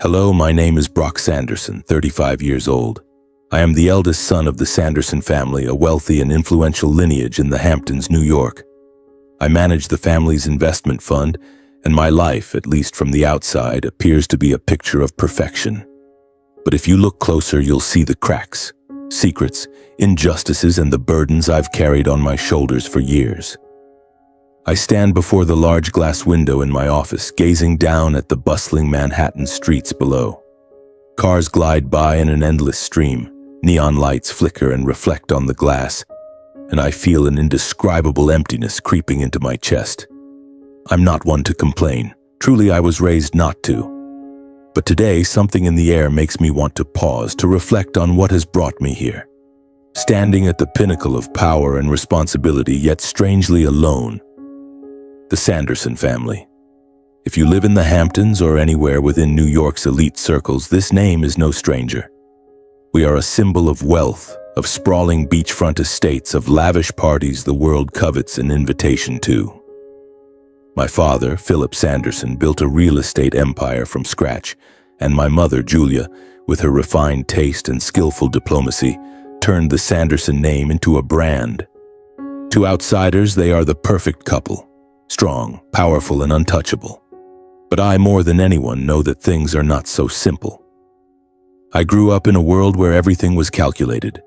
Hello, my name is Brock Sanderson, 35 years old. I am the eldest son of the Sanderson family, a wealthy and influential lineage in the Hamptons, New York. I manage the family's investment fund, and my life, at least from the outside, appears to be a picture of perfection. But if you look closer, you'll see the cracks, secrets, injustices, and the burdens I've carried on my shoulders for years. I stand before the large glass window in my office, gazing down at the bustling Manhattan streets below. Cars glide by in an endless stream, neon lights flicker and reflect on the glass, and I feel an indescribable emptiness creeping into my chest. I'm not one to complain. Truly, I was raised not to. But today, something in the air makes me want to pause, to reflect on what has brought me here. Standing at the pinnacle of power and responsibility, yet strangely alone. The Sanderson family. If you live in the Hamptons or anywhere within New York's elite circles, this name is no stranger. We are a symbol of wealth, of sprawling beachfront estates, of lavish parties the world covets an invitation to. My father, Philip Sanderson, built a real estate empire from scratch, and my mother, Julia, with her refined taste and skillful diplomacy, turned the Sanderson name into a brand. To outsiders, they are the perfect couple. Strong, powerful, and untouchable. But I, more than anyone, know that things are not so simple. I grew up in a world where everything was calculated.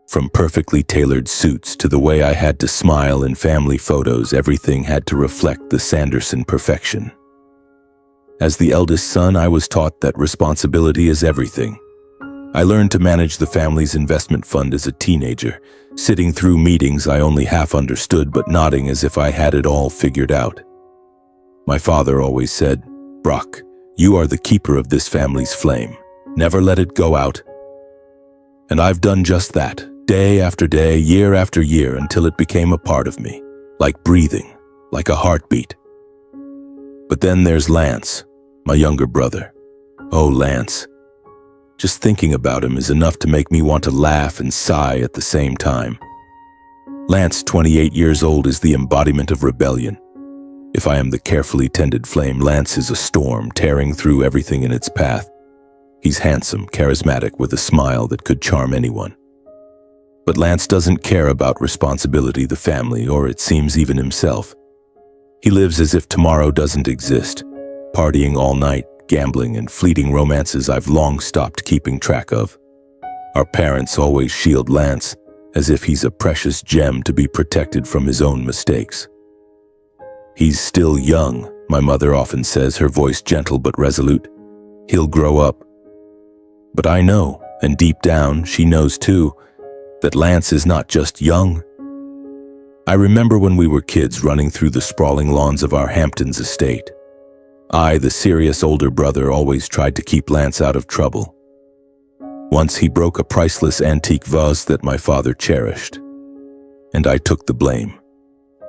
From perfectly tailored suits to the way I had to smile in family photos, everything had to reflect the Sanderson perfection. As the eldest son, I was taught that responsibility is everything. I learned to manage the family's investment fund as a teenager, sitting through meetings I only half understood but nodding as if I had it all figured out. My father always said, "Brock, you are the keeper of this family's flame. Never let it go out." And I've done just that, day after day, year after year, until it became a part of me, like breathing, like a heartbeat. But then there's Lance, my younger brother. Oh, Lance. Just thinking about him is enough to make me want to laugh and sigh at the same time. Lance, 28 years old, is the embodiment of rebellion. If I am the carefully tended flame, Lance is a storm tearing through everything in its path. He's handsome, charismatic, with a smile that could charm anyone. But Lance doesn't care about responsibility, the family, or it seems even himself. He lives as if tomorrow doesn't exist, partying all night, gambling, and fleeting romances I've long stopped keeping track of. Our parents always shield Lance as if he's a precious gem to be protected from his own mistakes. He's still young, my mother often says, her voice gentle but resolute. He'll grow up. But I know, and deep down she knows too, that Lance is not just young. I remember when we were kids running through the sprawling lawns of our Hamptons estate. I, the serious older brother, always tried to keep Lance out of trouble. Once he broke a priceless antique vase that my father cherished, and I took the blame.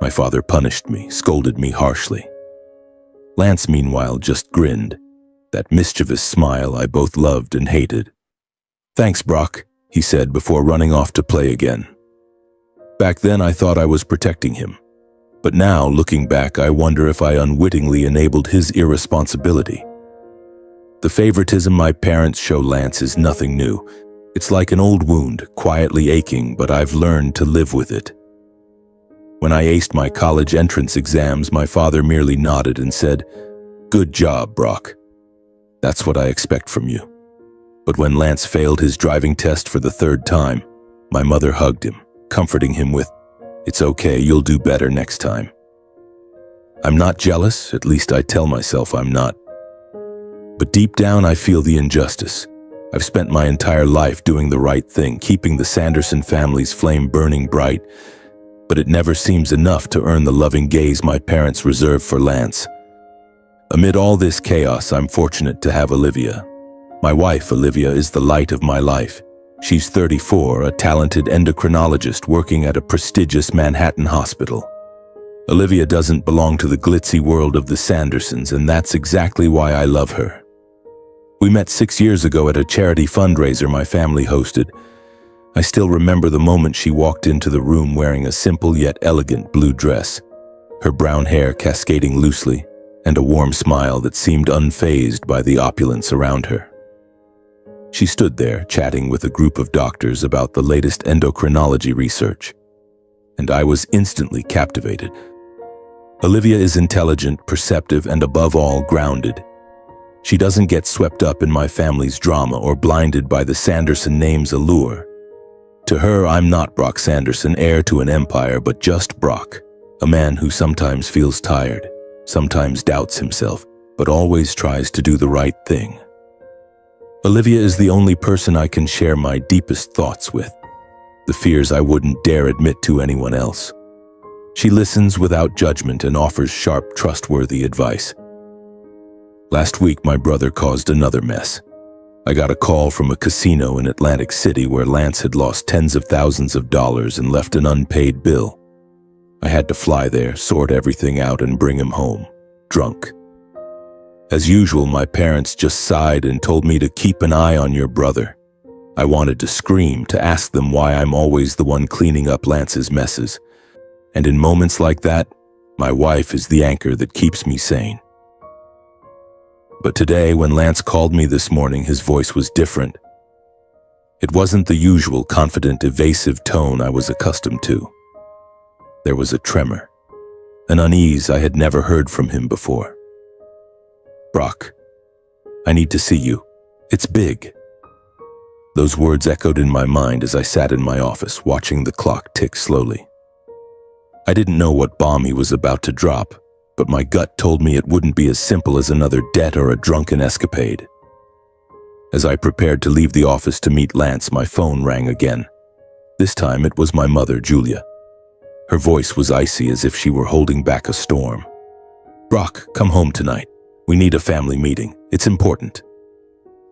My father punished me, scolded me harshly. Lance, meanwhile, just grinned, that mischievous smile I both loved and hated. "Thanks, Brock," he said before running off to play again. Back then I thought I was protecting him. But now, looking back, I wonder if I unwittingly enabled his irresponsibility. The favoritism my parents show Lance is nothing new. It's like an old wound, quietly aching, but I've learned to live with it. When I aced my college entrance exams, my father merely nodded and said, "Good job, Brock. That's what I expect from you." But when Lance failed his driving test for the third time, my mother hugged him, comforting him with, "It's okay, you'll do better next time." I'm not jealous, at least I tell myself I'm not. But deep down I feel the injustice. I've spent my entire life doing the right thing, keeping the Sanderson family's flame burning bright, but it never seems enough to earn the loving gaze my parents reserve for Lance. Amid all this chaos, I'm fortunate to have Olivia. My wife, Olivia, is the light of my life. She's 34, a talented endocrinologist working at a prestigious Manhattan hospital. Olivia doesn't belong to the glitzy world of the Sandersons, and that's exactly why I love her. We met 6 years ago at a charity fundraiser my family hosted. I still remember the moment she walked into the room wearing a simple yet elegant blue dress, her brown hair cascading loosely, and a warm smile that seemed unfazed by the opulence around her. She stood there chatting with a group of doctors about the latest endocrinology research, and I was instantly captivated. Olivia is intelligent, perceptive, and above all, grounded. She doesn't get swept up in my family's drama or blinded by the Sanderson name's allure. To her, I'm not Brock Sanderson, heir to an empire, but just Brock, a man who sometimes feels tired, sometimes doubts himself, but always tries to do the right thing. Olivia is the only person I can share my deepest thoughts with, the fears I wouldn't dare admit to anyone else. She listens without judgment and offers sharp, trustworthy advice. Last week, my brother caused another mess. I got a call from a casino in Atlantic City where Lance had lost tens of thousands of dollars and left an unpaid bill. I had to fly there, sort everything out, and bring him home, drunk. As usual, my parents just sighed and told me to keep an eye on your brother. I wanted to scream, to ask them why I'm always the one cleaning up Lance's messes. And in moments like that, my wife is the anchor that keeps me sane. But today, when Lance called me this morning, his voice was different. It wasn't the usual confident, evasive tone I was accustomed to. There was a tremor, an unease I had never heard from him before. Brock, I need to see you. It's big. Those words echoed in my mind as I sat in my office, watching the clock tick slowly. I didn't know what bomb he was about to drop, but my gut told me it wouldn't be as simple as another debt or a drunken escapade. As I prepared to leave the office to meet Lance, my phone rang again. This time it was my mother, Julia. Her voice was icy, as if she were holding back a storm. Brock, come home tonight. We need a family meeting. It's important.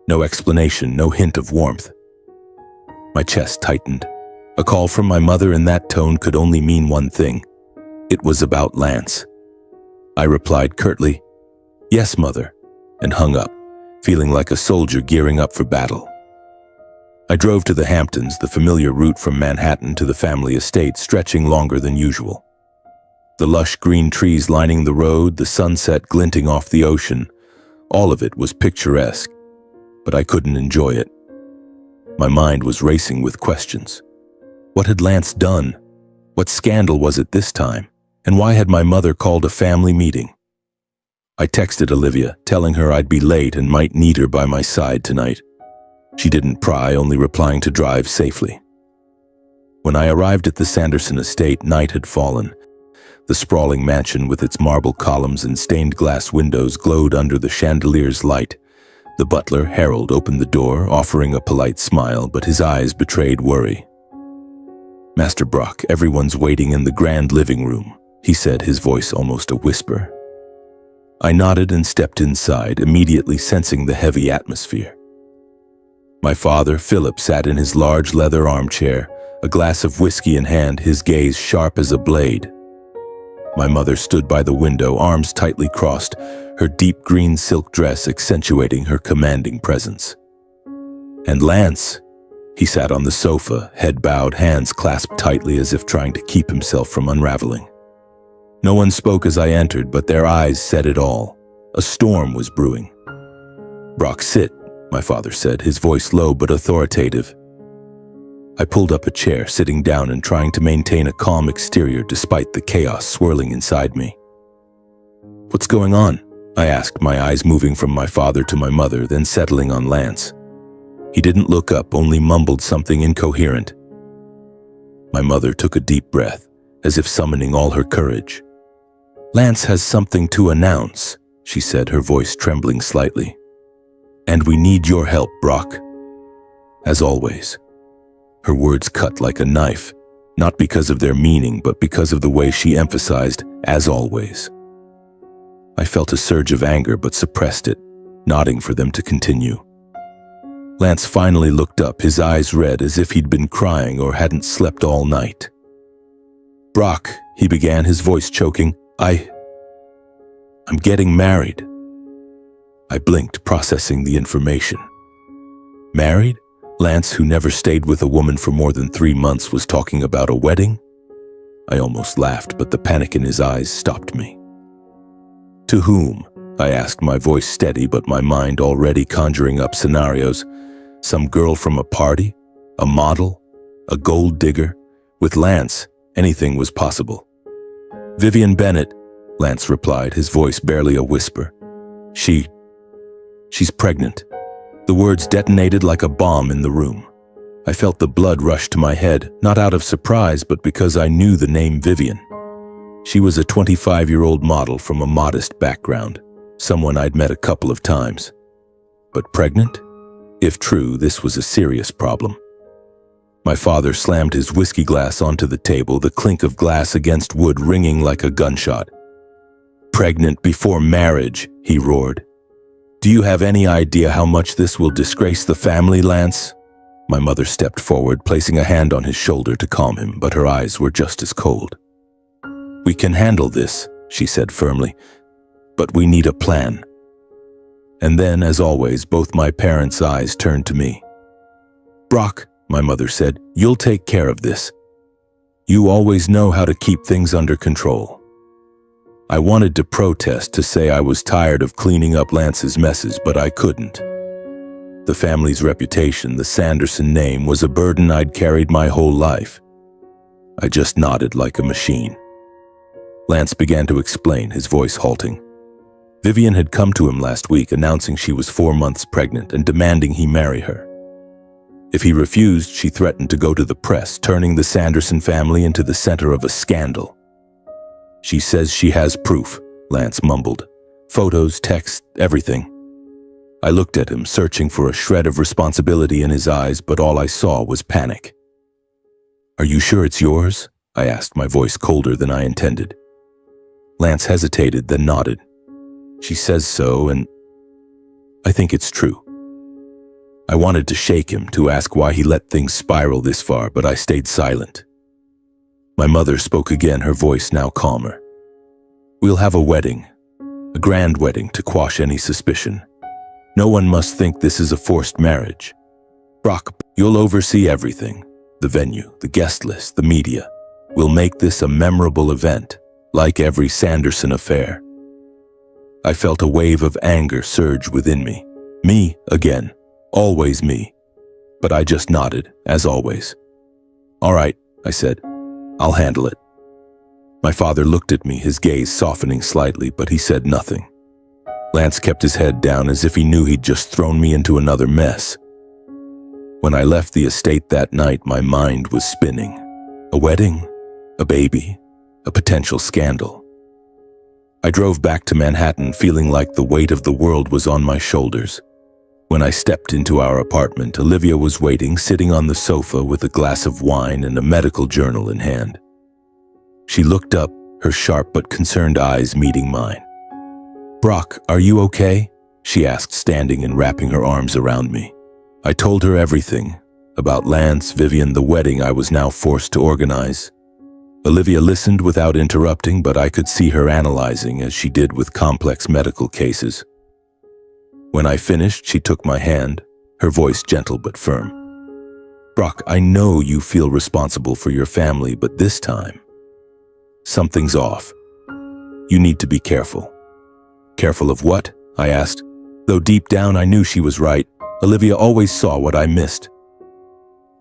No explanation, no hint of warmth. My chest tightened. A call from my mother in that tone could only mean one thing. It was about Lance. I replied curtly, "Yes, Mother," and hung up, feeling like a soldier gearing up for battle. I drove to the Hamptons, the familiar route from Manhattan to the family estate, stretching longer than usual. The lush green trees lining the road, the sunset glinting off the ocean, all of it was picturesque, but I couldn't enjoy it. My mind was racing with questions. What had Lance done? What scandal was it this time? And why had my mother called a family meeting? I texted Olivia, telling her I'd be late and might need her by my side tonight. She didn't pry, only replying to drive safely. When I arrived at the Sanderson estate, night had fallen. The sprawling mansion with its marble columns and stained glass windows glowed under the chandelier's light. The butler, Harold, opened the door, offering a polite smile, but his eyes betrayed worry. "Master Brock, everyone's waiting in the grand living room," he said, his voice almost a whisper. I nodded and stepped inside, immediately sensing the heavy atmosphere. My father, Philip, sat in his large leather armchair, a glass of whiskey in hand, his gaze sharp as a blade. My mother stood by the window, arms tightly crossed, her deep green silk dress accentuating her commanding presence. And Lance, he sat on the sofa, head bowed, hands clasped tightly as if trying to keep himself from unraveling. No one spoke as I entered, but their eyes said it all. A storm was brewing. "Brock, sit," my father said, his voice low but authoritative. I pulled up a chair, sitting down and trying to maintain a calm exterior despite the chaos swirling inside me. "What's going on?" I asked, my eyes moving from my father to my mother, then settling on Lance. He didn't look up, only mumbled something incoherent. My mother took a deep breath, as if summoning all her courage. "Lance has something to announce," she said, her voice trembling slightly. "And we need your help, Brock." As always. Her words cut like a knife, not because of their meaning, but because of the way she emphasized, "as always." I felt a surge of anger but suppressed it, nodding for them to continue. Lance finally looked up, his eyes red as if he'd been crying or hadn't slept all night. "Brock," he began, his voice choking, I'm getting married." I blinked, processing the information. Married? Lance, who never stayed with a woman for more than 3 months, was talking about a wedding? I almost laughed, but the panic in his eyes stopped me. To whom? I asked, my voice steady but my mind already conjuring up scenarios. Some girl from a party? A model? A gold digger? With Lance, anything was possible. Vivian Bennett, Lance replied, his voice barely a whisper. She's pregnant. The words detonated like a bomb in the room. I felt the blood rush to my head, not out of surprise, but because I knew the name Vivian. She was a 25-year-old model from a modest background, someone I'd met a couple of times. But pregnant? If true, this was a serious problem. My father slammed his whiskey glass onto the table, the clink of glass against wood ringing like a gunshot. Pregnant before marriage, he roared. Do you have any idea how much this will disgrace the family, Lance? My mother stepped forward, placing a hand on his shoulder to calm him, but her eyes were just as cold. We can handle this, she said firmly, but we need a plan. And then, as always, both my parents' eyes turned to me. Brock, my mother said, you'll take care of this. You always know how to keep things under control. I wanted to protest, to say I was tired of cleaning up Lance's messes, but I couldn't. The family's reputation, the Sanderson name, was a burden I'd carried my whole life. I just nodded like a machine. Lance began to explain, his voice halting. Vivian had come to him last week announcing she was 4 months pregnant and demanding he marry her. If he refused, she threatened to go to the press, turning the Sanderson family into the center of a scandal. She says she has proof, Lance mumbled. Photos, texts, everything. I looked at him, searching for a shred of responsibility in his eyes, but all I saw was panic. Are you sure it's yours? I asked, my voice colder than I intended. Lance hesitated, then nodded. She says so, and I think it's true. I wanted to shake him, to ask why he let things spiral this far, but I stayed silent. My mother spoke again, her voice now calmer. We'll have a wedding, a grand wedding to quash any suspicion. No one must think this is a forced marriage. Brock, you'll oversee everything. The venue, the guest list, the media. We'll make this a memorable event, like every Sanderson affair. I felt a wave of anger surge within me. Me again. Always me. But I just nodded, as always. All right, I said. I'll handle it. My father looked at me, his gaze softening slightly, but he said nothing. Lance kept his head down as if he knew he'd just thrown me into another mess. When I left the estate that night, my mind was spinning. A wedding? A baby? A potential scandal? I drove back to Manhattan feeling like the weight of the world was on my shoulders. When I stepped into our apartment, Olivia was waiting, sitting on the sofa with a glass of wine and a medical journal in hand. She looked up, her sharp but concerned eyes meeting mine. Brock, are you okay? She asked, standing and wrapping her arms around me. I told her everything, about Lance, Vivian, the wedding I was now forced to organize. Olivia listened without interrupting, but I could see her analyzing, as she did with complex medical cases. When I finished, she took my hand, her voice gentle but firm. Brock, I know you feel responsible for your family, but this time, something's off. You need to be careful. Careful of what? I asked. Though deep down I knew she was right, Olivia always saw what I missed.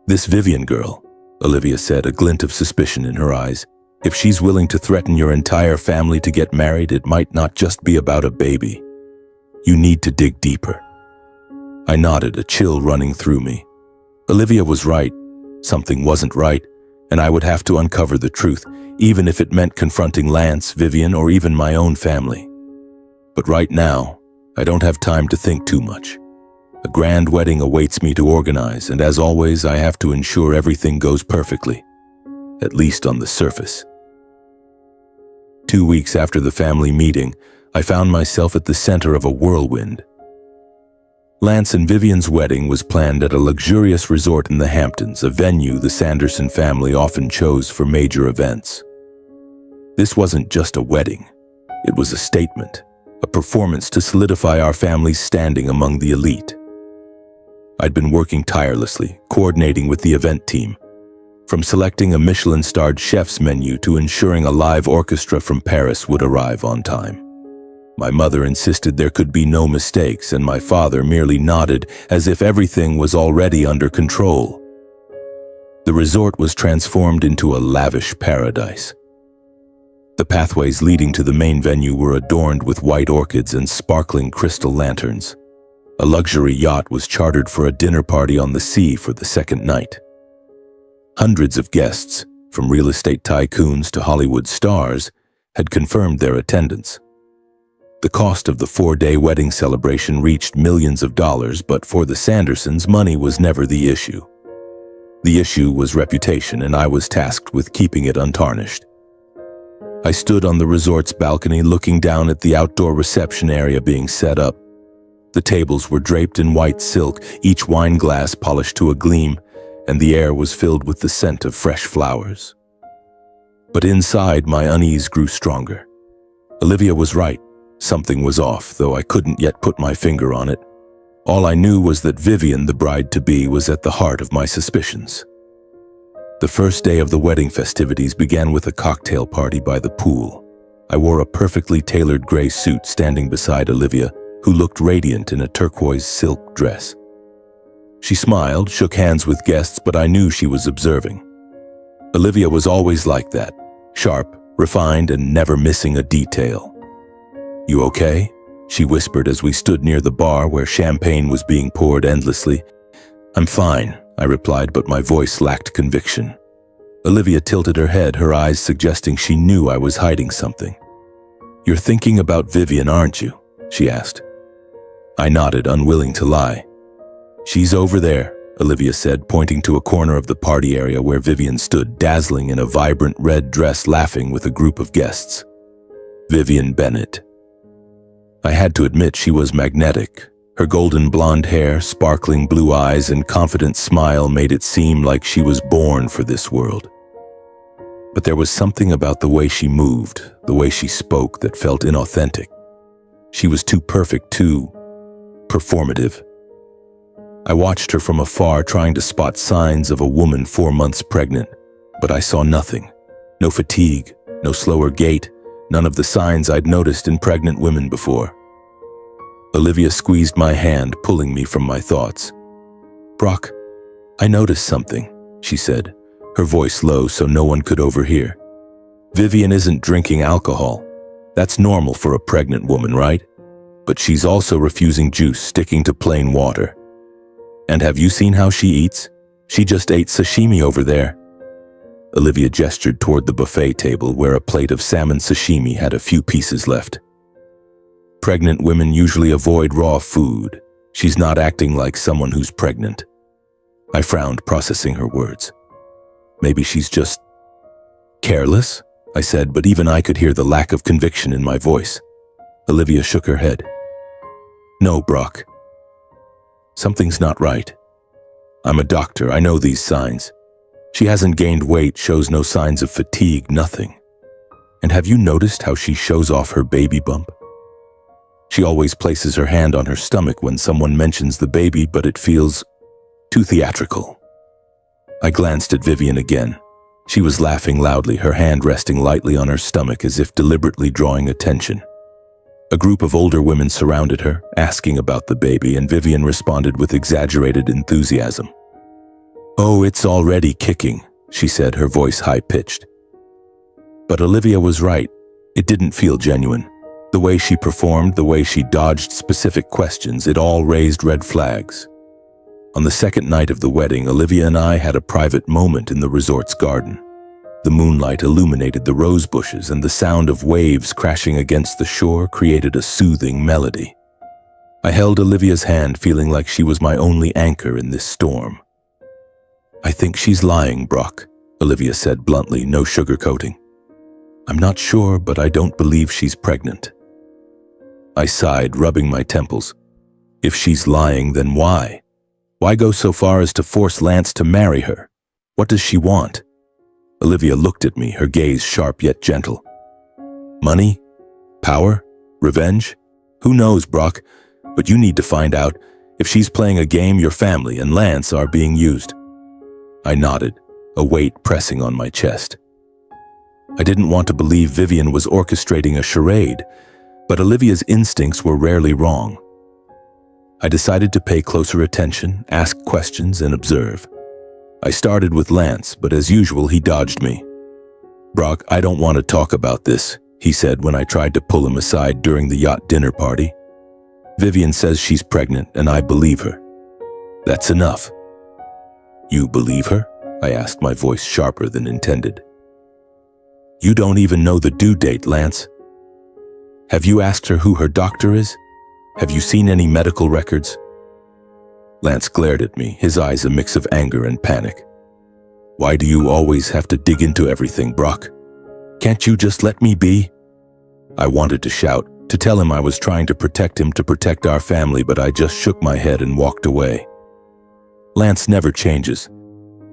This Vivian girl, Olivia said, a glint of suspicion in her eyes. If she's willing to threaten your entire family to get married, it might not just be about a baby. You need to dig deeper. I nodded, a chill running through me. Olivia was right. Something wasn't right, and I would have to uncover the truth, even if it meant confronting Lance, Vivian, or even my own family. But right now, I don't have time to think too much. A grand wedding awaits me to organize, and as always, I have to ensure everything goes perfectly, at least on the surface. 2 weeks after the family meeting, I found myself at the center of a whirlwind. Lance and Vivian's wedding was planned at a luxurious resort in the Hamptons, a venue the Sanderson family often chose for major events. This wasn't just a wedding. It was a statement, a performance to solidify our family's standing among the elite. I'd been working tirelessly, coordinating with the event team, from selecting a Michelin-starred chef's menu to ensuring a live orchestra from Paris would arrive on time. My mother insisted there could be no mistakes, and my father merely nodded as if everything was already under control. The resort was transformed into a lavish paradise. The pathways leading to the main venue were adorned with white orchids and sparkling crystal lanterns. A luxury yacht was chartered for a dinner party on the sea for the second night. Hundreds of guests, from real estate tycoons to Hollywood stars, had confirmed their attendance. The cost of the 4-day wedding celebration reached millions of dollars, but for the Sandersons, money was never the issue. The issue was reputation, and I was tasked with keeping it untarnished. I stood on the resort's balcony looking down at the outdoor reception area being set up. The tables were draped in white silk, each wine glass polished to a gleam, and the air was filled with the scent of fresh flowers. But inside, my unease grew stronger. Olivia was right. Something was off, though I couldn't yet put my finger on it. All I knew was that Vivian, the bride-to-be, was at the heart of my suspicions. The first day of the wedding festivities began with a cocktail party by the pool. I wore a perfectly tailored gray suit standing beside Olivia, who looked radiant in a turquoise silk dress. She smiled, shook hands with guests, but I knew she was observing. Olivia was always like that, sharp, refined, and never missing a detail. "You okay?" she whispered as we stood near the bar where champagne was being poured endlessly. "I'm fine," I replied, but my voice lacked conviction. Olivia tilted her head, her eyes suggesting she knew I was hiding something. "You're thinking about Vivian, aren't you?" she asked. I nodded, unwilling to lie. "She's over there," Olivia said, pointing to a corner of the party area where Vivian stood, dazzling in a vibrant red dress, laughing with a group of guests. Vivian Bennett. I had to admit she was magnetic. Her golden blonde hair, sparkling blue eyes, and confident smile made it seem like she was born for this world. But there was something about the way she moved, the way she spoke, that felt inauthentic. She was too perfect, too performative. I watched her from afar, trying to spot signs of a woman 4 months pregnant, but I saw nothing. No fatigue, no slower gait, none of the signs I'd noticed in pregnant women before. Olivia squeezed my hand, pulling me from my thoughts. "Brock, I noticed something," she said, her voice low so no one could overhear. "Vivian isn't drinking alcohol. That's normal for a pregnant woman, right? But she's also refusing juice, sticking to plain water. And have you seen how she eats? She just ate sashimi over there." Olivia gestured toward the buffet table where a plate of salmon sashimi had a few pieces left. "Pregnant women usually avoid raw food. She's not acting like someone who's pregnant." I frowned, processing her words. "Maybe she's just careless?" I said, but even I could hear the lack of conviction in my voice. Olivia shook her head. "No, Brock. Something's not right. I'm a doctor, I know these signs. She hasn't gained weight, shows no signs of fatigue, nothing. And have you noticed how she shows off her baby bump? She always places her hand on her stomach when someone mentions the baby, but it feels too theatrical." I glanced at Vivian again. She was laughing loudly, her hand resting lightly on her stomach as if deliberately drawing attention. A group of older women surrounded her, asking about the baby, and Vivian responded with exaggerated enthusiasm. "Oh, it's already kicking," she said, her voice high-pitched. But Olivia was right. It didn't feel genuine. The way she performed, the way she dodged specific questions, it all raised red flags. On the second night of the wedding, Olivia and I had a private moment in the resort's garden. The moonlight illuminated the rose bushes, and the sound of waves crashing against the shore created a soothing melody. I held Olivia's hand, feeling like she was my only anchor in this storm. "I think she's lying, Brock," Olivia said bluntly, no sugarcoating. "I'm not sure, but I don't believe she's pregnant." I sighed, rubbing my temples. If she's lying, then why? Why go so far as to force Lance to marry her? What does she want? Olivia looked at me, her gaze sharp yet gentle. Money? Power? Revenge? Who knows, Brock? But you need to find out. If she's playing a game, your family and Lance are being used. I nodded, a weight pressing on my chest. I didn't want to believe Vivian was orchestrating a charade, But Olivia's instincts were rarely wrong. I decided to pay closer attention, ask questions, and observe. I started with Lance, but as usual, he dodged me. "Brock, I don't want to talk about this," he said when I tried to pull him aside during the yacht dinner party. "Vivian says she's pregnant, and I believe her. That's enough." "You believe her?" I asked, my voice sharper than intended. "You don't even know the due date, Lance. Have you asked her who her doctor is? Have you seen any medical records?" Lance glared at me, his eyes a mix of anger and panic. "Why do you always have to dig into everything, Brock? Can't you just let me be?" I wanted to shout, to tell him I was trying to protect him, to protect our family, but I just shook my head and walked away. Lance never changes,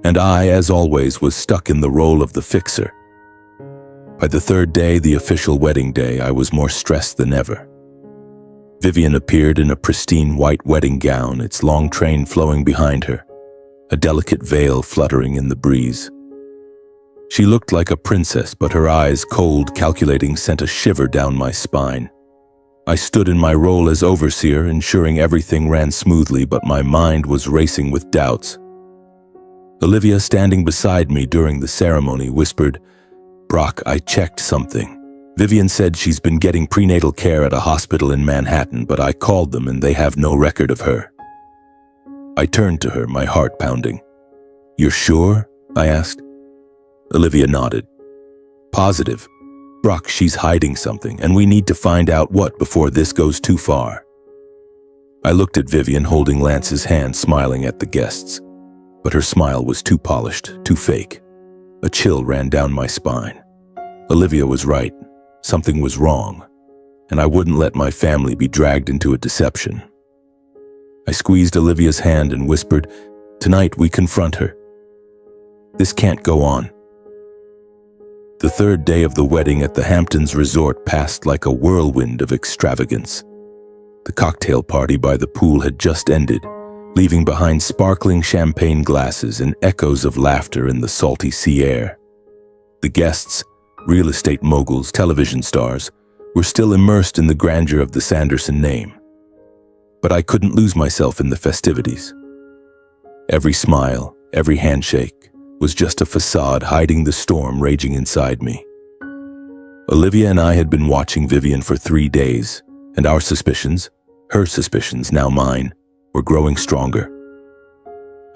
and I, as always, was stuck in the role of the fixer. By the third day, the official wedding day, I was more stressed than ever. Vivian appeared in a pristine white wedding gown, its long train flowing behind her, a delicate veil fluttering in the breeze. She looked like a princess, but her eyes, cold, calculating, sent a shiver down my spine. I stood in my role as overseer, ensuring everything ran smoothly, but my mind was racing with doubts. Olivia, standing beside me during the ceremony, whispered, "Brock, I checked something. Vivian said she's been getting prenatal care at a hospital in Manhattan, but I called them and they have no record of her." I turned to her, my heart pounding. "You're sure?" I asked. Olivia nodded. "Positive. Brock, she's hiding something, and we need to find out what before this goes too far." I looked at Vivian holding Lance's hand, smiling at the guests. But her smile was too polished, too fake. A chill ran down my spine. Olivia was right. Something was wrong, and I wouldn't let my family be dragged into a deception. I squeezed Olivia's hand and whispered, "Tonight we confront her. This can't go on." The third day of the wedding at the Hamptons Resort passed like a whirlwind of extravagance. The cocktail party by the pool had just ended, leaving behind sparkling champagne glasses and echoes of laughter in the salty sea air. The guests, real estate moguls, television stars, were still immersed in the grandeur of the Sanderson name. But I couldn't lose myself in the festivities. Every smile, every handshake, was just a facade hiding the storm raging inside me. Olivia and I had been watching Vivian for 3 days, and our suspicions, her suspicions, now mine, were growing stronger.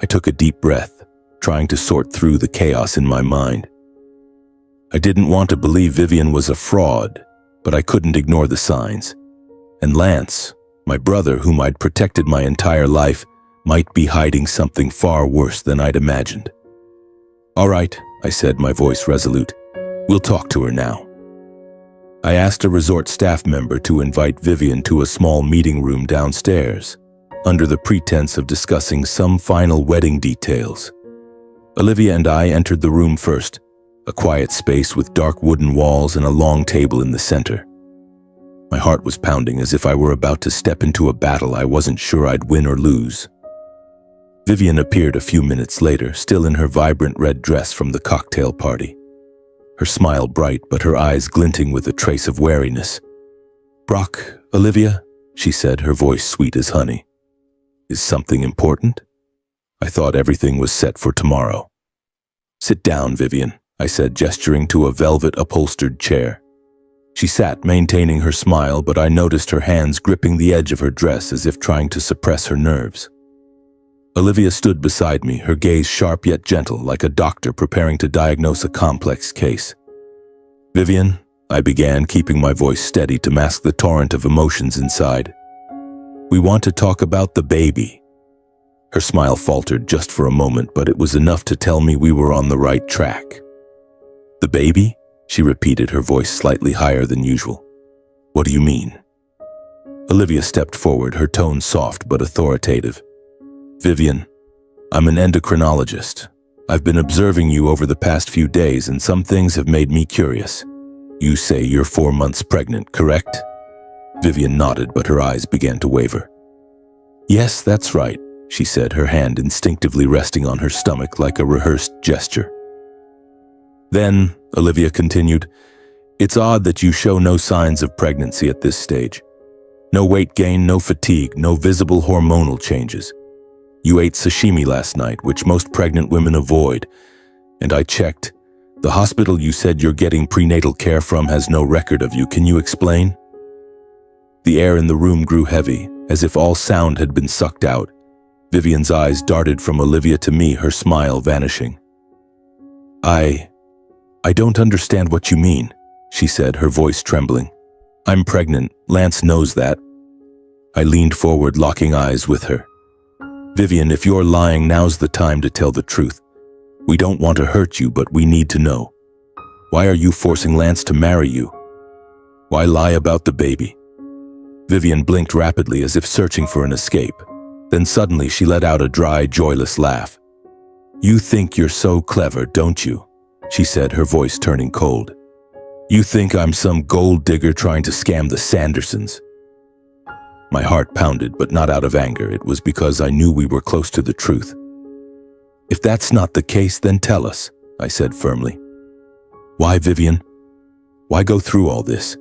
I took a deep breath, trying to sort through the chaos in my mind. I didn't want to believe Vivian was a fraud, but I couldn't ignore the signs. And Lance, my brother whom I'd protected my entire life, might be hiding something far worse than I'd imagined. "All right," I said, my voice resolute. "We'll talk to her now." I asked a resort staff member to invite Vivian to a small meeting room downstairs, under the pretense of discussing some final wedding details. Olivia and I entered the room first, a quiet space with dark wooden walls and a long table in the center. My heart was pounding as if I were about to step into a battle I wasn't sure I'd win or lose. Vivian appeared a few minutes later, still in her vibrant red dress from the cocktail party. Her smile bright, but her eyes glinting with a trace of wariness. "Brock, Olivia," she said, her voice sweet as honey. "Is something important?" I thought everything was set for tomorrow. "Sit down, Vivian," I said, gesturing to a velvet-upholstered chair. She sat, maintaining her smile, but I noticed her hands gripping the edge of her dress as if trying to suppress her nerves. Olivia stood beside me, her gaze sharp yet gentle, like a doctor preparing to diagnose a complex case. "Vivian," I began, keeping my voice steady to mask the torrent of emotions inside. "We want to talk about the baby." Her smile faltered just for a moment, but it was enough to tell me we were on the right track. "The baby?" she repeated, her voice slightly higher than usual. "What do you mean?" Olivia stepped forward, her tone soft but authoritative. "Vivian, I'm an endocrinologist. I've been observing you over the past few days, and some things have made me curious. You say you're 4 months pregnant, correct?" Vivian nodded, but her eyes began to waver. "Yes, that's right," she said, her hand instinctively resting on her stomach like a rehearsed gesture. "Then," Olivia continued, It's odd that you show no signs of pregnancy at this stage. No weight gain, no fatigue, no visible hormonal changes. You ate sashimi last night, which most pregnant women avoid. And I checked. The hospital you said you're getting prenatal care from has no record of you. Can you explain? The air in the room grew heavy, as if all sound had been sucked out. Vivian's eyes darted from Olivia to me, her smile vanishing. I don't understand what you mean, she said, her voice trembling. I'm pregnant. Lance knows that. I leaned forward, locking eyes with her. Vivian, if you're lying, now's the time to tell the truth. We don't want to hurt you, but we need to know. Why are you forcing Lance to marry you? Why lie about the baby? Vivian blinked rapidly as if searching for an escape. Then suddenly she let out a dry, joyless laugh. You think you're so clever, don't you? She said, her voice turning cold. You think I'm some gold digger trying to scam the Sandersons? My heart pounded, but not out of anger. It was because I knew we were close to the truth. If that's not the case, then tell us, I said firmly. Why, Vivian? Why go through all this?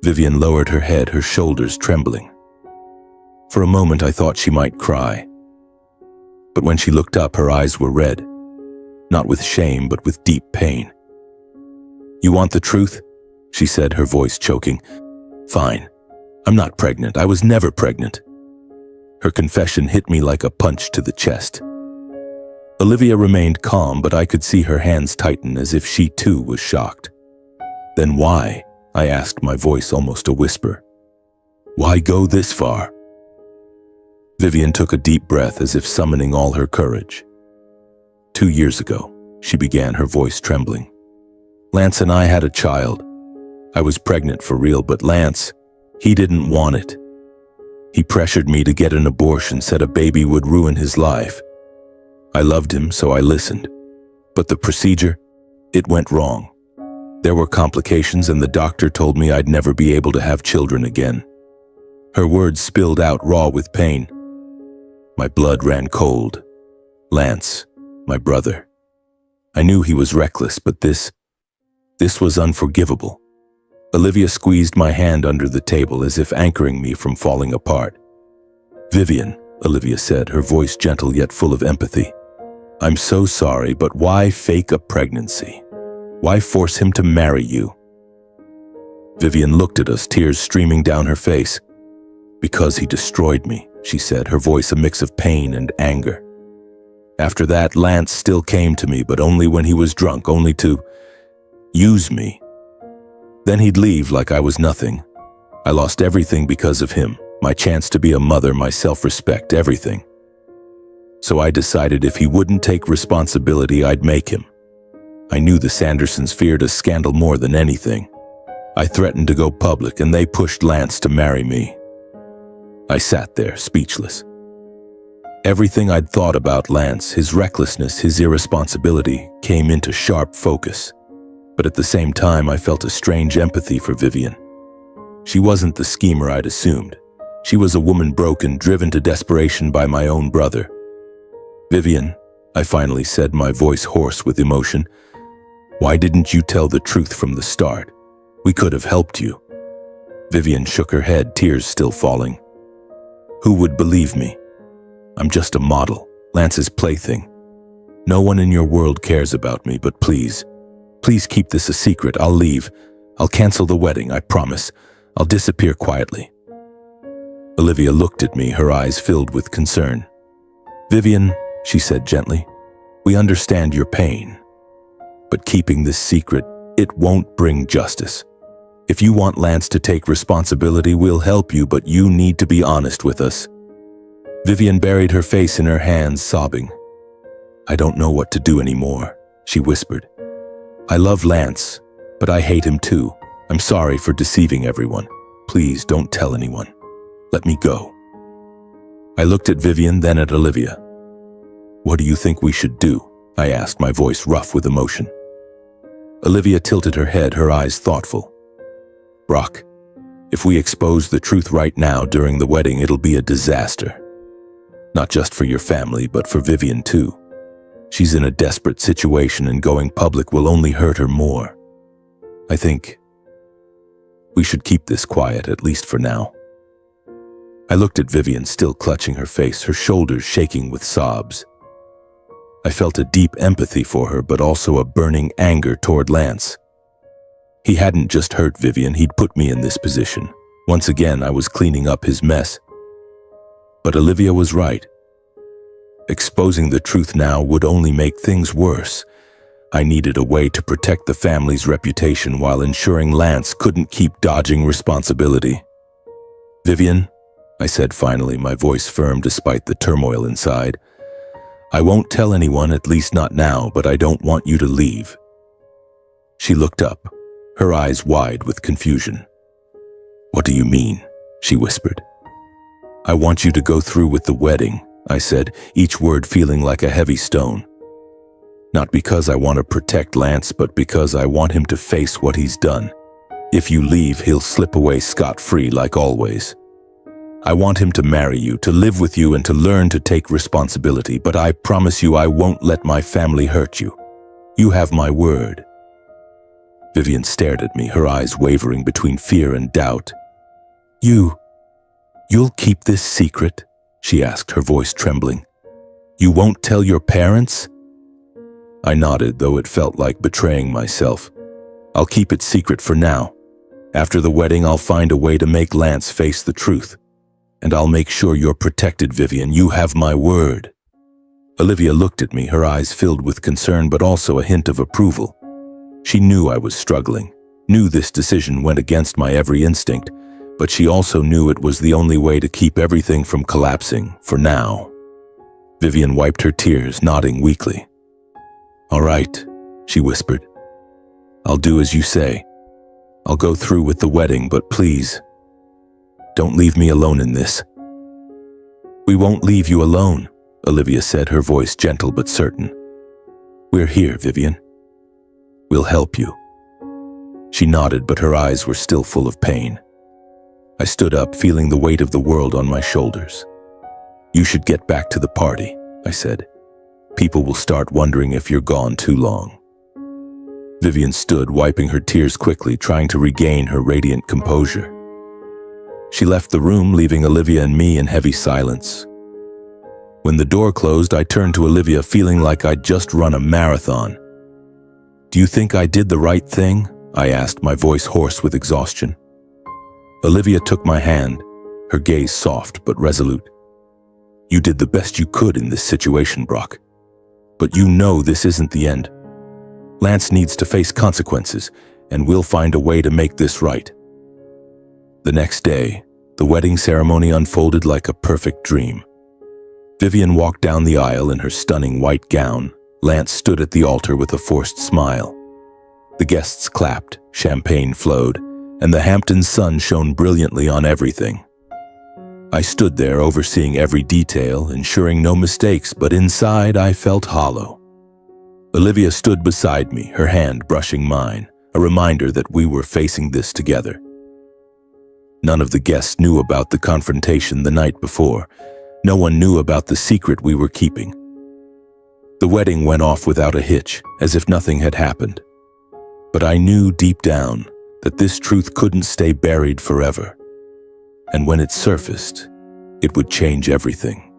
Vivian lowered her head, her shoulders trembling. For a moment, I thought she might cry. But when she looked up, her eyes were red. Not with shame, but with deep pain. You want the truth? She said, her voice choking. Fine. I'm not pregnant. I was never pregnant. Her confession hit me like a punch to the chest. Olivia remained calm, but I could see her hands tighten as if she too was shocked. Then why? I asked, my voice almost a whisper. Why go this far? Vivian took a deep breath as if summoning all her courage. 2 years ago, she began, her voice trembling. Lance and I had a child. I was pregnant for real, but Lance, he didn't want it. He pressured me to get an abortion, said a baby would ruin his life. I loved him, so I listened. But the procedure, it went wrong. There were complications, and the doctor told me I'd never be able to have children again. Her words spilled out raw with pain. My blood ran cold. Lance, my brother. I knew he was reckless, but this was unforgivable. Olivia squeezed my hand under the table as if anchoring me from falling apart. Vivian, Olivia said, her voice gentle yet full of empathy. I'm so sorry, but why fake a pregnancy? Why force him to marry you? Vivian looked at us, tears streaming down her face. Because he destroyed me, she said, her voice a mix of pain and anger. After that, Lance still came to me, but only when he was drunk, only to use me. Then he'd leave like I was nothing. I lost everything because of him, my chance to be a mother, my self-respect, everything. So I decided if he wouldn't take responsibility, I'd make him. I knew the Sandersons feared a scandal more than anything. I threatened to go public, and they pushed Lance to marry me. I sat there, speechless. Everything I'd thought about Lance, his recklessness, his irresponsibility, came into sharp focus. But at the same time, I felt a strange empathy for Vivian. She wasn't the schemer I'd assumed. She was a woman broken, driven to desperation by my own brother. Vivian, I finally said, my voice hoarse with emotion, why didn't you tell the truth from the start? We could have helped you. Vivian shook her head, tears still falling. Who would believe me? I'm just a model, Lance's plaything. No one in your world cares about me, but please keep this a secret. I'll leave. I'll cancel the wedding, I promise. I'll disappear quietly. Olivia looked at me, her eyes filled with concern. Vivian, she said gently, we understand your pain. But keeping this secret, it won't bring justice. If you want Lance to take responsibility, we'll help you, but you need to be honest with us. Vivian buried her face in her hands, sobbing. I don't know what to do anymore, she whispered. I love Lance, but I hate him too. I'm sorry for deceiving everyone. Please don't tell anyone. Let me go. I looked at Vivian, then at Olivia. What do you think we should do? I asked, my voice rough with emotion. Olivia tilted her head, her eyes thoughtful. Brock, if we expose the truth right now during the wedding, it'll be a disaster. Not just for your family, but for Vivian too. She's in a desperate situation, and going public will only hurt her more. I think we should keep this quiet, at least for now. I looked at Vivian, still clutching her face, her shoulders shaking with sobs. I felt a deep empathy for her, but also a burning anger toward Lance. He hadn't just hurt Vivian, he'd put me in this position. Once again, I was cleaning up his mess. But Olivia was right. Exposing the truth now would only make things worse. I needed a way to protect the family's reputation while ensuring Lance couldn't keep dodging responsibility. "Vivian," I said finally, my voice firm despite the turmoil inside. "I won't tell anyone, at least not now, but I don't want you to leave." She looked up, her eyes wide with confusion. "What do you mean?" she whispered. "I want you to go through with the wedding," I said, each word feeling like a heavy stone. "Not because I want to protect Lance, but because I want him to face what he's done. If you leave, he'll slip away scot-free like always. I want him to marry you, to live with you, and to learn to take responsibility, but I promise you I won't let my family hurt you. You have my word." Vivian stared at me, her eyes wavering between fear and doubt. You'll keep this secret?" she asked, her voice trembling. "You won't tell your parents?" I nodded, though it felt like betraying myself. "I'll keep it secret for now. After the wedding, I'll find a way to make Lance face the truth. And I'll make sure you're protected, Vivian. You have my word." Olivia looked at me, her eyes filled with concern but also a hint of approval. She knew I was struggling, knew this decision went against my every instinct, but she also knew it was the only way to keep everything from collapsing, for now. Vivian wiped her tears, nodding weakly. "All right," she whispered. "I'll do as you say. I'll go through with the wedding, but please, don't leave me alone in this." "We won't leave you alone," Olivia said, her voice gentle but certain. "We're here, Vivian. We'll help you." She nodded, but her eyes were still full of pain. I stood up, feeling the weight of the world on my shoulders. "You should get back to the party," I said. "People will start wondering if you're gone too long." Vivian stood, wiping her tears quickly, trying to regain her radiant composure. She left the room, leaving Olivia and me in heavy silence. When the door closed, I turned to Olivia, feeling like I'd just run a marathon. "Do you think I did the right thing?" I asked, my voice hoarse with exhaustion. Olivia took my hand, her gaze soft but resolute. "You did the best you could in this situation, Brock. But you know this isn't the end. Lance needs to face consequences, and we'll find a way to make this right." The next day, the wedding ceremony unfolded like a perfect dream. Vivian walked down the aisle in her stunning white gown. Lance stood at the altar with a forced smile. The guests clapped, champagne flowed, and the Hamptons' sun shone brilliantly on everything. I stood there overseeing every detail, ensuring no mistakes, but inside I felt hollow. Olivia stood beside me, her hand brushing mine, a reminder that we were facing this together. None of the guests knew about the confrontation the night before. No one knew about the secret we were keeping. The wedding went off without a hitch, as if nothing had happened. But I knew deep down that this truth couldn't stay buried forever. And when it surfaced, it would change everything.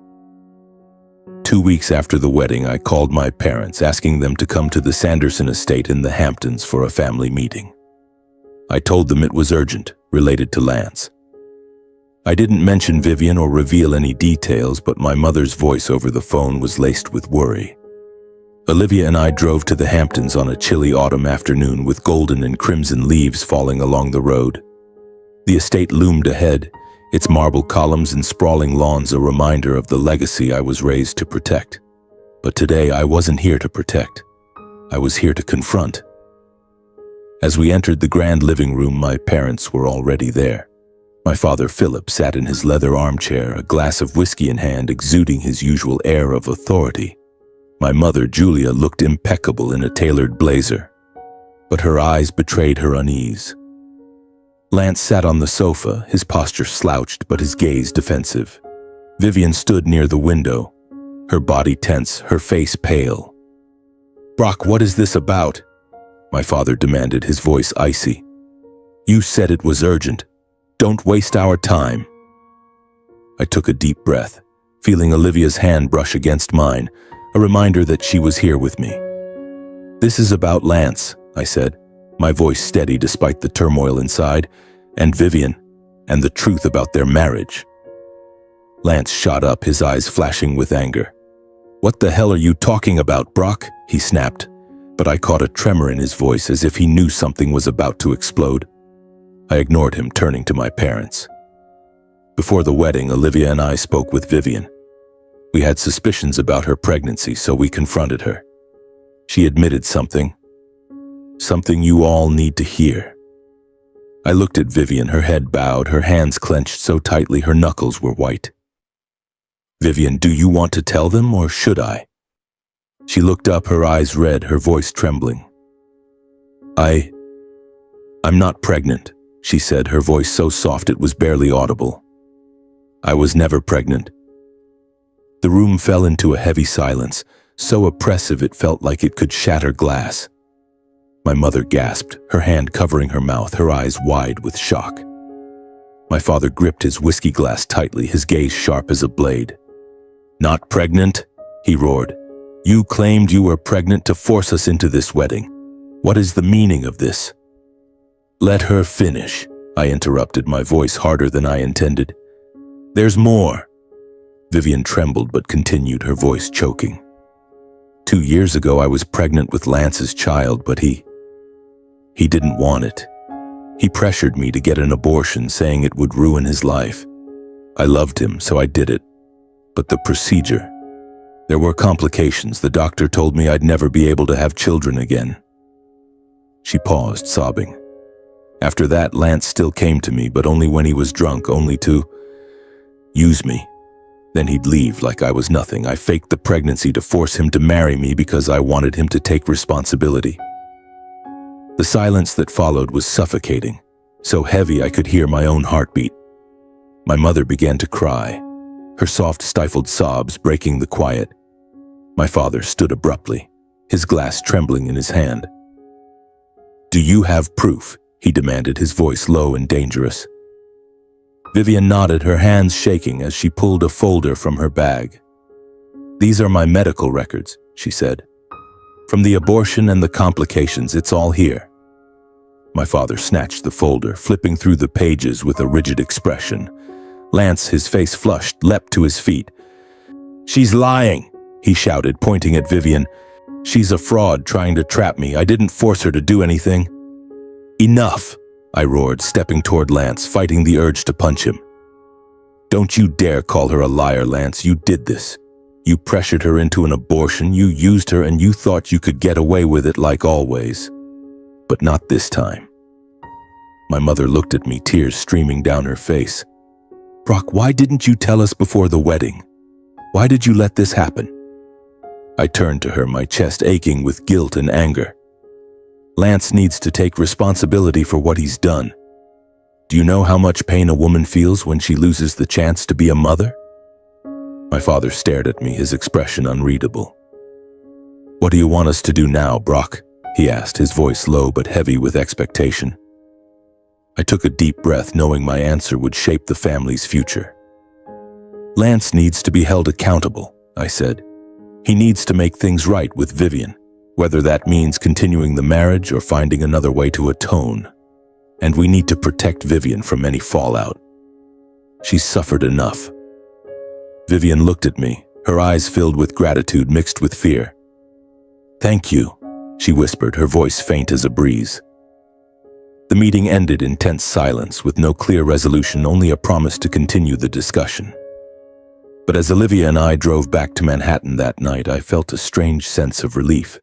2 weeks after the wedding, I called my parents, asking them to come to the Sanderson estate in the Hamptons for a family meeting. I told them it was urgent, related to Lance. I didn't mention Vivian or reveal any details, but my mother's voice over the phone was laced with worry. Olivia and I drove to the Hamptons on a chilly autumn afternoon with golden and crimson leaves falling along the road. The estate loomed ahead, its marble columns and sprawling lawns a reminder of the legacy I was raised to protect. But today I wasn't here to protect. I was here to confront. As we entered the grand living room, my parents were already there. My father, Philip, sat in his leather armchair, a glass of whiskey in hand, exuding his usual air of authority. My mother, Julia, looked impeccable in a tailored blazer, but her eyes betrayed her unease. Lance sat on the sofa, his posture slouched but his gaze defensive. Vivian stood near the window, her body tense, her face pale. "Brock, what is this about?" my father demanded, his voice icy. "You said it was urgent. Don't waste our time." I took a deep breath, feeling Olivia's hand brush against mine, a reminder that she was here with me. "This is about Lance," I said, my voice steady despite the turmoil inside, "and Vivian, and the truth about their marriage." Lance shot up, his eyes flashing with anger. "What the hell are you talking about, Brock?" he snapped, but I caught a tremor in his voice as if he knew something was about to explode. I ignored him, turning to my parents. Before the wedding, Olivia and I spoke with Vivian. We had suspicions about her pregnancy, so we confronted her. She admitted something you all need to hear. I looked at Vivian, her head bowed, her hands clenched so tightly her knuckles were white. "Vivian, do you want to tell them, or should I?" She looked up, her eyes red, her voice trembling. I'm not pregnant," she said, her voice so soft it was barely audible. "I was never pregnant." The room fell into a heavy silence, so oppressive it felt like it could shatter glass. My mother gasped, her hand covering her mouth, her eyes wide with shock. My father gripped his whiskey glass tightly, his gaze sharp as a blade. "Not pregnant?" he roared. "You claimed you were pregnant to force us into this wedding. What is the meaning of this?" "Let her finish," I interrupted, my voice harder than I intended. "There's more." Vivian trembled but continued, her voice choking. 2 years ago I was pregnant with Lance's child, but he didn't want it. He pressured me to get an abortion, saying it would ruin his life. I loved him, so I did it. But the procedure, there were complications. The doctor told me I'd never be able to have children again. She paused, sobbing. After that, Lance still came to me, but only when he was drunk, only to use me. Then he'd leave like I was nothing. I faked the pregnancy to force him to marry me because I wanted him to take responsibility. The silence that followed was suffocating, so heavy I could hear my own heartbeat. My mother began to cry, her soft, stifled sobs breaking the quiet. My father stood abruptly, his glass trembling in his hand. "Do you have proof?" he demanded, his voice low and dangerous. Vivian nodded, her hands shaking as she pulled a folder from her bag. "These are my medical records," she said. "From the abortion and the complications, it's all here." My father snatched the folder, flipping through the pages with a rigid expression. Lance, his face flushed, leapt to his feet. "She's lying," he shouted, pointing at Vivian. "She's a fraud trying to trap me. I didn't force her to do anything." "Enough," I roared, stepping toward Lance, fighting the urge to punch him. "Don't you dare call her a liar, Lance. You did this. You pressured her into an abortion, you used her, and you thought you could get away with it like always. But not this time." My mother looked at me, tears streaming down her face. "Brock, why didn't you tell us before the wedding? Why did you let this happen?" I turned to her, my chest aching with guilt and anger. "Lance needs to take responsibility for what he's done. Do you know how much pain a woman feels when she loses the chance to be a mother?" My father stared at me, his expression unreadable. "What do you want us to do now, Brock?" he asked, his voice low but heavy with expectation. I took a deep breath, knowing my answer would shape the family's future. "Lance needs to be held accountable," I said. "He needs to make things right with Vivian, whether that means continuing the marriage or finding another way to atone. And we need to protect Vivian from any fallout. She's suffered enough." Vivian looked at me, her eyes filled with gratitude mixed with fear. "Thank you," she whispered, her voice faint as a breeze. The meeting ended in tense silence, with no clear resolution, only a promise to continue the discussion. But as Olivia and I drove back to Manhattan that night, I felt a strange sense of relief.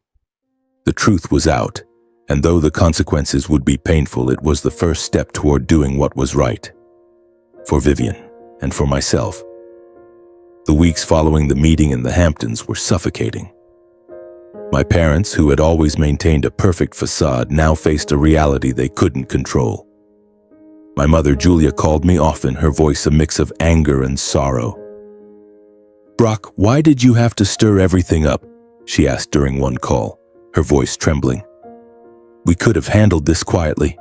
The truth was out, and though the consequences would be painful, it was the first step toward doing what was right. For Vivian, and for myself. The weeks following the meeting in the Hamptons were suffocating. My parents, who had always maintained a perfect facade, now faced a reality they couldn't control. My mother, Julia, called me often, her voice a mix of anger and sorrow. "Brock, why did you have to stir everything up?" she asked during one call, her voice trembling. We could have handled this quietly.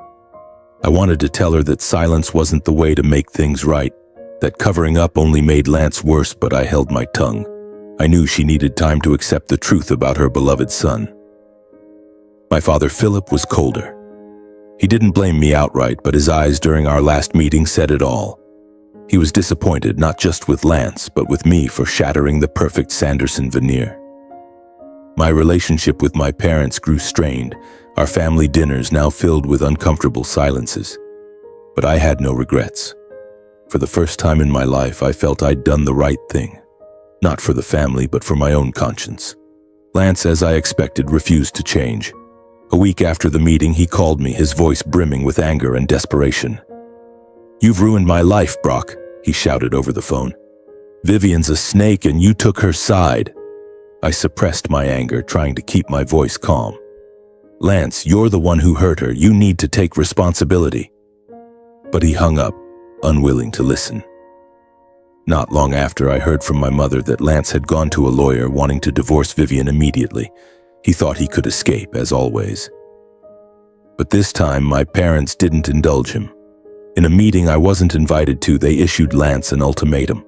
I wanted to tell her that silence wasn't the way to make things right, that covering up only made Lance worse, but I held my tongue. I knew she needed time to accept the truth about her beloved son. My father, Philip, was colder. He didn't blame me outright, but his eyes during our last meeting said it all. He was disappointed not just with Lance, but with me for shattering the perfect Sanderson veneer. My relationship with my parents grew strained, our family dinners now filled with uncomfortable silences. But I had no regrets. For the first time in my life, I felt I'd done the right thing. Not for the family, but for my own conscience. Lance, as I expected, refused to change. A week after the meeting, he called me, his voice brimming with anger and desperation. "You've ruined my life, Brock," he shouted over the phone. "Vivian's a snake and you took her side." I suppressed my anger, trying to keep my voice calm. "Lance, you're the one who hurt her. You need to take responsibility." But he hung up, unwilling to listen. Not long after, I heard from my mother that Lance had gone to a lawyer wanting to divorce Vivian immediately. He thought he could escape, as always. But this time, my parents didn't indulge him. In a meeting I wasn't invited to, they issued Lance an ultimatum.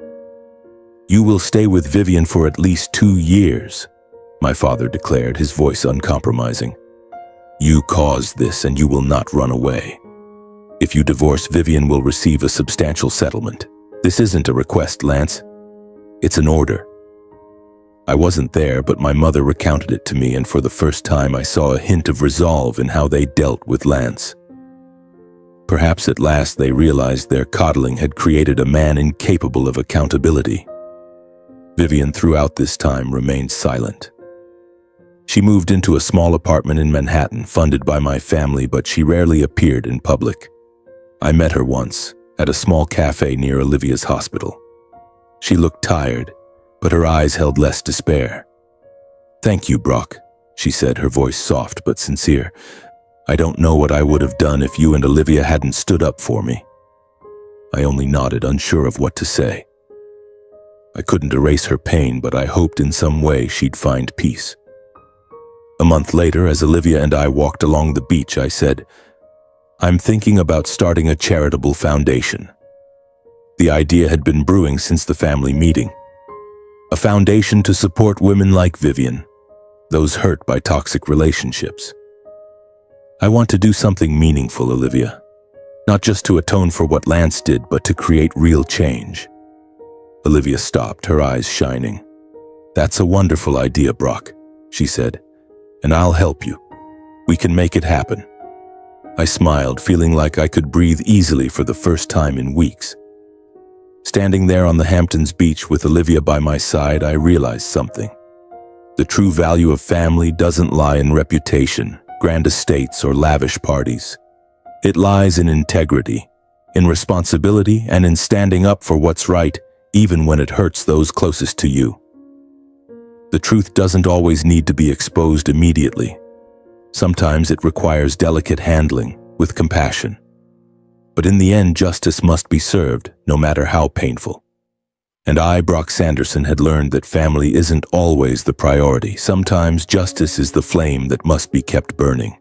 "You will stay with Vivian for at least 2 years," my father declared, his voice uncompromising. "You caused this and you will not run away. If you divorce, Vivian will receive a substantial settlement. This isn't a request, Lance. It's an order." I wasn't there, but my mother recounted it to me, and for the first time I saw a hint of resolve in how they dealt with Lance. Perhaps at last they realized their coddling had created a man incapable of accountability. Vivian, throughout this time, remained silent. She moved into a small apartment in Manhattan, funded by my family, but she rarely appeared in public. I met her once, at a small cafe near Olivia's hospital. She looked tired, but her eyes held less despair. "Thank you, Brock," she said, her voice soft but sincere. "I don't know what I would have done if you and Olivia hadn't stood up for me." I only nodded, unsure of what to say. I couldn't erase her pain, but I hoped in some way she'd find peace. A month later, as Olivia and I walked along the beach, I said, "I'm thinking about starting a charitable foundation." The idea had been brewing since the family meeting. A foundation to support women like Vivian, those hurt by toxic relationships. "I want to do something meaningful, Olivia. Not just to atone for what Lance did, but to create real change." Olivia stopped, her eyes shining. "That's a wonderful idea, Brock," she said, "and I'll help you. We can make it happen." I smiled, feeling like I could breathe easily for the first time in weeks. Standing there on the Hamptons beach with Olivia by my side, I realized something. The true value of family doesn't lie in reputation, grand estates, or lavish parties. It lies in integrity, in responsibility, and in standing up for what's right, even when it hurts those closest to you. The truth doesn't always need to be exposed immediately. Sometimes it requires delicate handling, with compassion. But in the end, justice must be served, no matter how painful. And I, Brock Sanderson, had learned that family isn't always the priority. Sometimes justice is the flame that must be kept burning.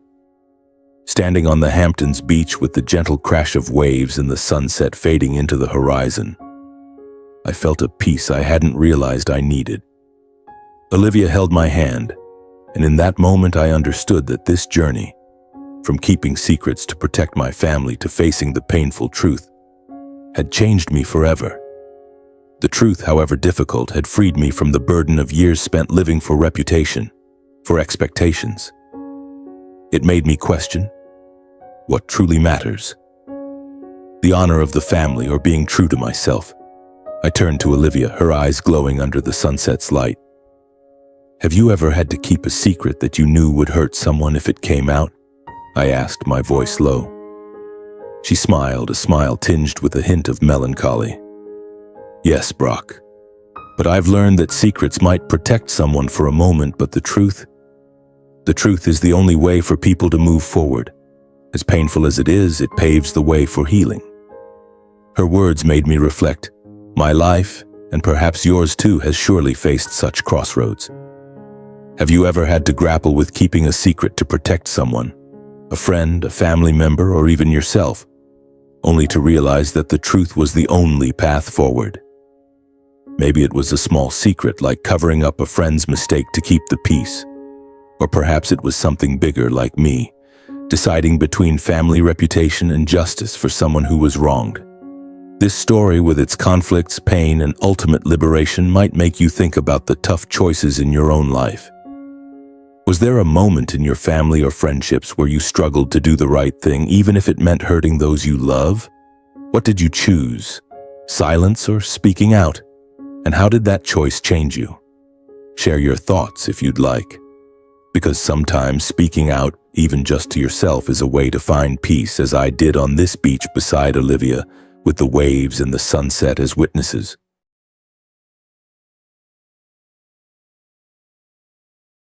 Standing on the Hamptons beach with the gentle crash of waves and the sunset fading into the horizon, I felt a peace I hadn't realized I needed. Olivia held my hand, and in that moment I understood that this journey, from keeping secrets to protect my family to facing the painful truth, had changed me forever. The truth, however difficult, had freed me from the burden of years spent living for reputation, for expectations. It made me question what truly matters. The honor of the family or being true to myself. I turned to Olivia, her eyes glowing under the sunset's light. "Have you ever had to keep a secret that you knew would hurt someone if it came out?" I asked, my voice low. She smiled, a smile tinged with a hint of melancholy. "Yes, Brock. But I've learned that secrets might protect someone for a moment, but the truth is the only way for people to move forward. As painful as it is, it paves the way for healing." Her words made me reflect. My life, and perhaps yours too, has surely faced such crossroads. Have you ever had to grapple with keeping a secret to protect someone? a friend, a family member, or even yourself, only to realize that the truth was the only path forward. Maybe it was a small secret, like covering up a friend's mistake to keep the peace. Or perhaps it was something bigger, like me, deciding between family reputation and justice for someone who was wronged. This story, with its conflicts, pain, and ultimate liberation, might make you think about the tough choices in your own life. Was there a moment in your family or friendships where you struggled to do the right thing, even if it meant hurting those you love? What did you choose? Silence or speaking out? And how did that choice change you? Share your thoughts if you'd like. Because sometimes speaking out, even just to yourself, is a way to find peace, as I did on this beach beside Olivia, with the waves and the sunset as witnesses.